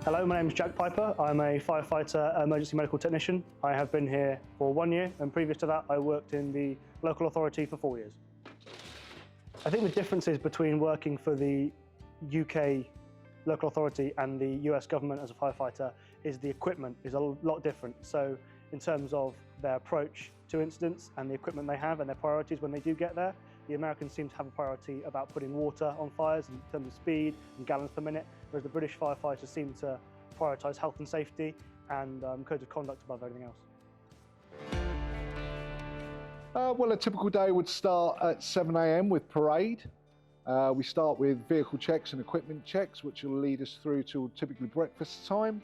Hello, my name is Jack Piper. I'm a firefighter emergency medical technician. I have been here for 1 year, and previous to that I worked in the local authority for 4 years. I think the differences between working for the UK local authority and the US government as a firefighter is the equipment is a lot different. So in terms of their approach to incidents and the equipment they have and their priorities when they do get there, the Americans seem to have a priority about putting water on fires in terms of speed and gallons per minute, whereas the British firefighters seem to prioritise health and safety and code of conduct above everything else. Well, a typical day would start at 7 AM with parade. We start with vehicle checks and equipment checks, which will lead us through to typically breakfast time.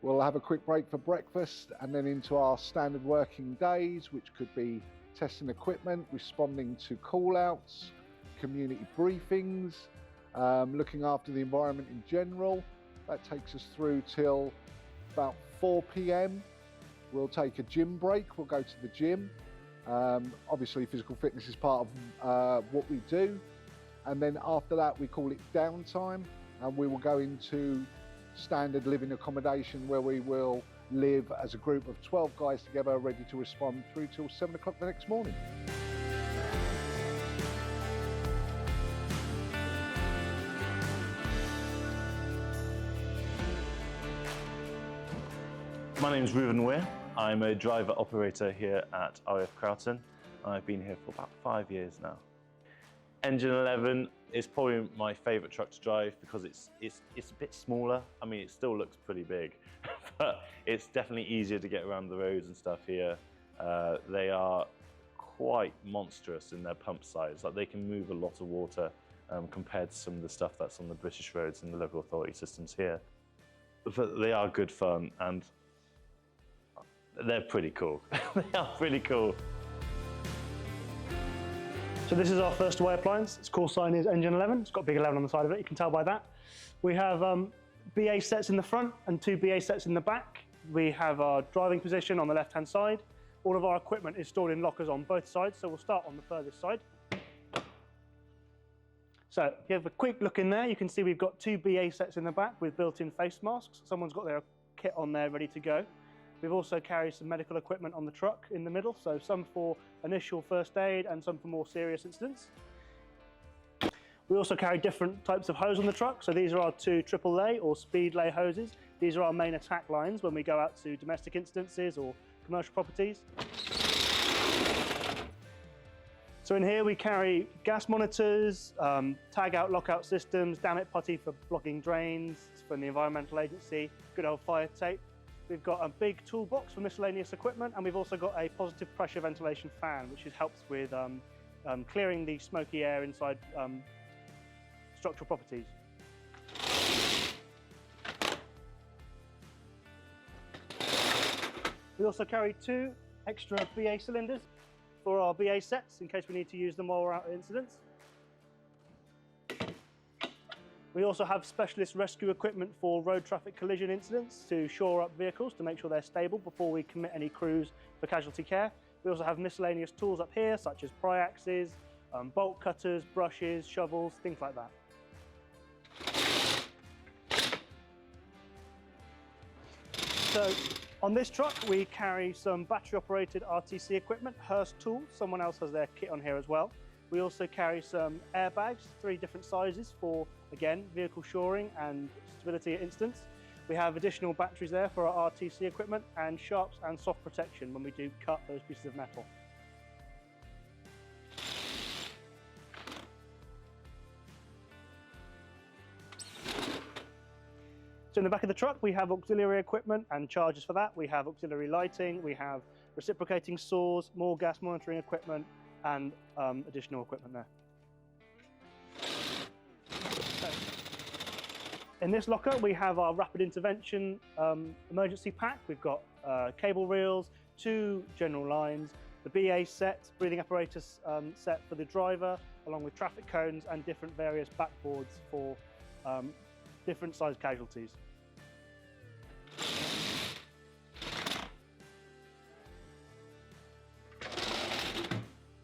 We'll have a quick break for breakfast and then into our standard working days, which could be testing equipment, responding to call-outs, community briefings, looking after the environment in general. That takes us through till about 4 PM. We'll take a gym break, we'll go to the gym. Obviously physical fitness is part of what we do. And then after that we call it downtime, and we will go into standard living accommodation where we will live as a group of 12 guys together ready to respond through till 7 o'clock the next morning. My name is Ruben Weir. I'm a driver operator here at RAF Croughton. I've been here for about 5 years now. Engine 11 is probably my favourite truck to drive because it's a bit smaller. I mean, it still looks pretty big, but it's definitely easier to get around the roads and stuff here. They are quite monstrous in their pump size. Like, they can move a lot of water compared to some of the stuff that's on the British roads and the local authority systems here. But they are good fun and they're pretty cool. They are pretty cool. So this is our first away appliance. Its call sign is Engine 11. It's got a big 11 on the side of it, you can tell by that. We have BA sets in the front and 2 BA sets in the back. We have our driving position on the left-hand side. All of our equipment is stored in lockers on both sides, so we'll start on the furthest side. So if you have a quick look in there, you can see we've got 2 BA sets in the back with built-in face masks. Someone's got their kit on there ready to go. We've also carried some medical equipment on the truck in the middle, so some for initial first aid and some for more serious incidents. We also carry different types of hose on the truck, so these are our 2 triple lay or speed lay hoses. These are our main attack lines when we go out to domestic incidences or commercial properties. So in here we carry gas monitors, tag out lockout systems, damn it putty for blocking drains from the environmental agency, good old fire tape. We've got a big toolbox for miscellaneous equipment, and we've also got a positive pressure ventilation fan, which helps with clearing the smoky air inside structural properties. We also carry 2 extra BA cylinders for our BA sets in case we need to use them while we're out at incidents. We also have specialist rescue equipment for road traffic collision incidents to shore up vehicles to make sure they're stable before we commit any crews for casualty care. We also have miscellaneous tools up here such as pry axes, bolt cutters, brushes, shovels, things like that. So on this truck we carry some battery operated RTC equipment, Hurst tools, someone else has their kit on here as well. We also carry some airbags, 3 different sizes for, again, vehicle shoring and stability at incidents. We have additional batteries there for our RTC equipment and sharps and soft protection when we do cut those pieces of metal. So in the back of the truck we have auxiliary equipment and chargers for that. We have auxiliary lighting, we have reciprocating saws, more gas monitoring equipment, and additional equipment there. So, in this locker we have our rapid intervention emergency pack. We've got cable reels, 2 general lines, the BA set, breathing apparatus set for the driver, along with traffic cones and different various backboards for different size casualties.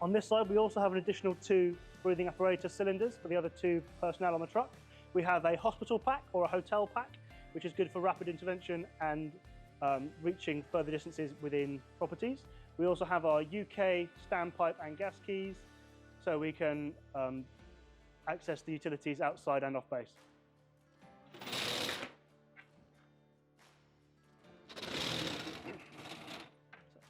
On this side, we also have an additional 2 breathing apparatus cylinders for the other 2 personnel on the truck. We have a hospital pack or a hotel pack, which is good for rapid intervention and reaching further distances within properties. We also have our UK standpipe and gas keys, so we can access the utilities outside and off base.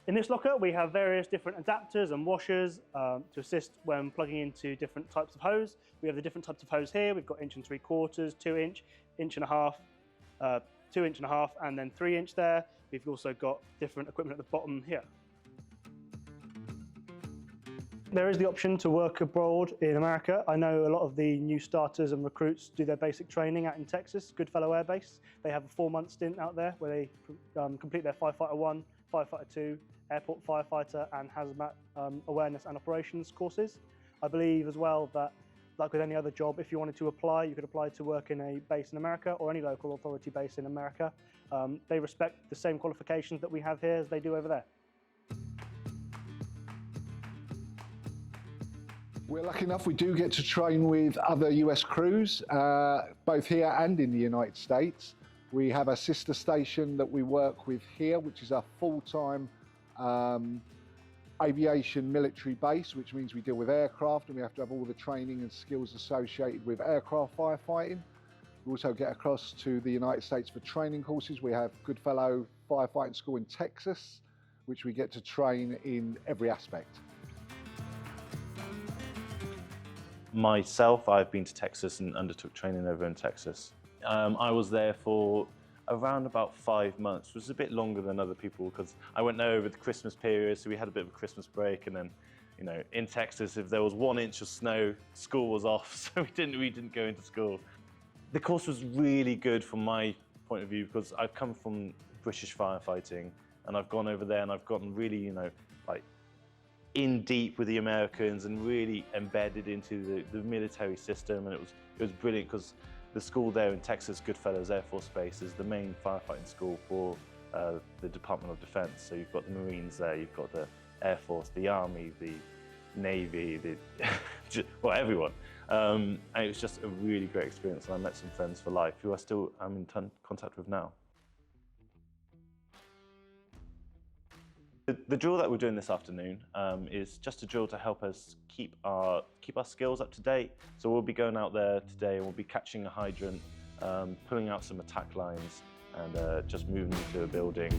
In this locker, we have various different adapters and washers to assist when plugging into different types of hose. We have the different types of hose here. We've got 1 3/4, 2 inch, 1.5 inch, 2 1/2 inch, and then 3 inch there. We've also got different equipment at the bottom here. There is the option to work abroad in America. I know a lot of the new starters and recruits do their basic training out in Texas, Goodfellow Air Base. They have a 4-month stint out there where they complete their Firefighter 1, Firefighter 2, Airport Firefighter and Hazmat Awareness and Operations courses. I believe as well that, like with any other job, if you wanted to apply, you could apply to work in a base in America or any local authority base in America. They respect the same qualifications that we have here as they do over there. We're lucky enough we do get to train with other US crews, both here and in the United States. We have a sister station that we work with here, which is a full-time aviation military base, which means we deal with aircraft and we have to have all the training and skills associated with aircraft firefighting. We also get across to the United States for training courses. We have Goodfellow Firefighting School in Texas, which we get to train in every aspect. Myself, I've been to Texas and undertook training over in Texas. I was there for around about 5 months, which was a bit longer than other people because I went there over the Christmas period, so we had a bit of a Christmas break, and then, you know, in Texas, if there was 1 inch of snow, school was off, so we didn't go into school. The course was really good from my point of view because I've come from British firefighting and I've gone over there and I've gotten really, you know, like in deep with the Americans and really embedded into the military system, and it was brilliant because the school there in Texas, Goodfellow Air Force Base, is the main firefighting school for the Department of Defense. So you've got the Marines there, you've got the Air Force, the Army, the Navy, well, everyone. And it was just a really great experience, and I met some friends for life who I'm in contact with now. The drill that we're doing this afternoon is just a drill to help us keep our skills up to date. So we'll be going out there today and we'll be catching a hydrant, pulling out some attack lines, and just moving into a building.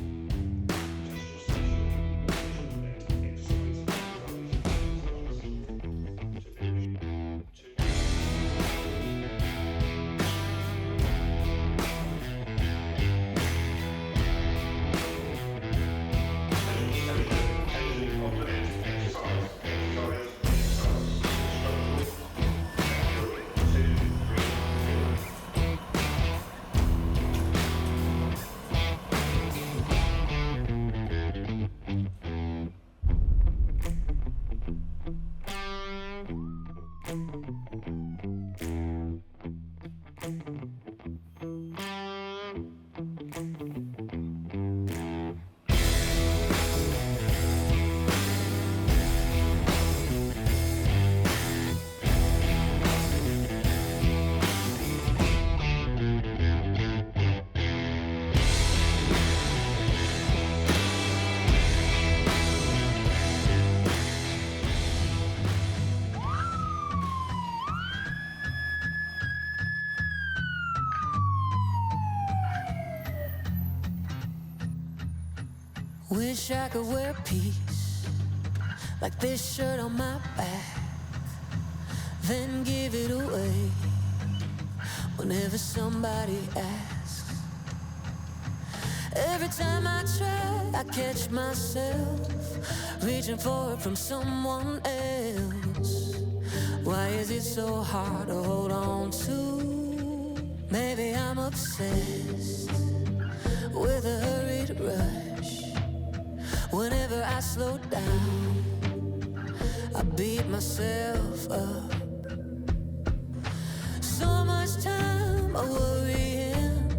Wish I could wear peace like this shirt on my back, then give it away whenever somebody asks. Every time I try, I catch myself reaching for it from someone else. Why is it so hard to hold on to? Maybe I'm obsessed with a hurried rush. Whenever I slow down, I beat myself up. So much time worrying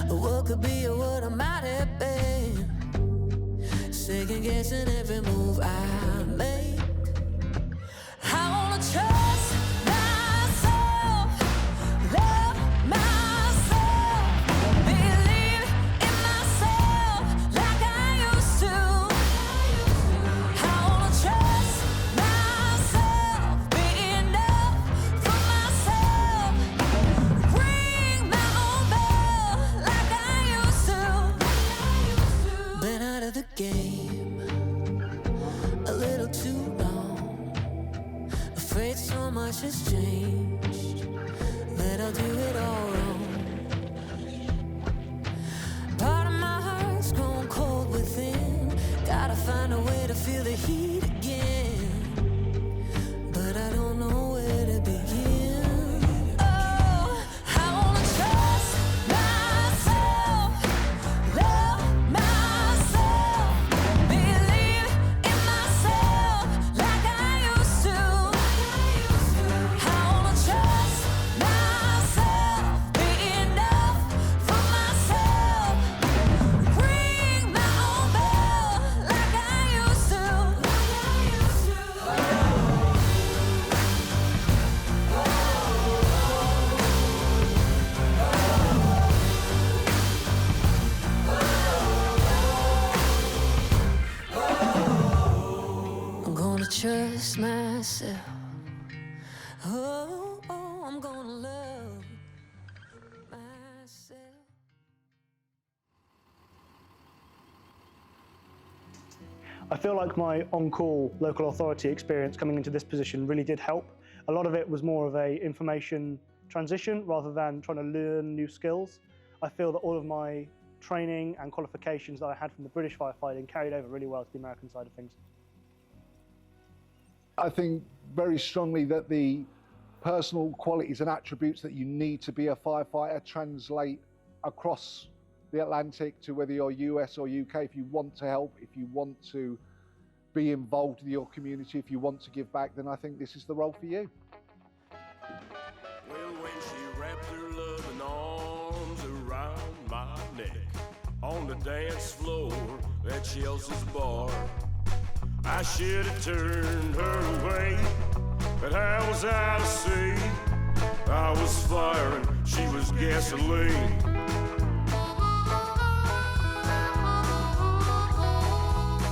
what could be or what I might have been, second guessing every move I make. I wanna trust myself, love myself, believe has changed, that I'll do it all wrong. Part of my heart's grown cold within. Gotta find a way to feel the heat again, but I don't know where to begin. Oh, I wanna trust myself, love myself, believe in myself like I used to. I wanna trust myself, be enough for myself, ring my own bell like I used to. I'm gonna trust myself. Oh, oh, I'm gonna love myself. I feel like my on-call local authority experience coming into this position really did help. A lot of it was more of a information transition rather than trying to learn new skills. I feel that all of my training and qualifications that I had from the British firefighting carried over really well to the American side of things. I think very strongly that the personal qualities and attributes that you need to be a firefighter translate across the Atlantic to whether you're US or UK. If you want to help, if you want to be involved in your community, if you want to give back, then I think this is the role for you. Well, when she wrapped her loving arms around my neck on the dance floor at Chelsea's bar, I should have turned her away, but I was out of sea. I was fire and she was gasoline.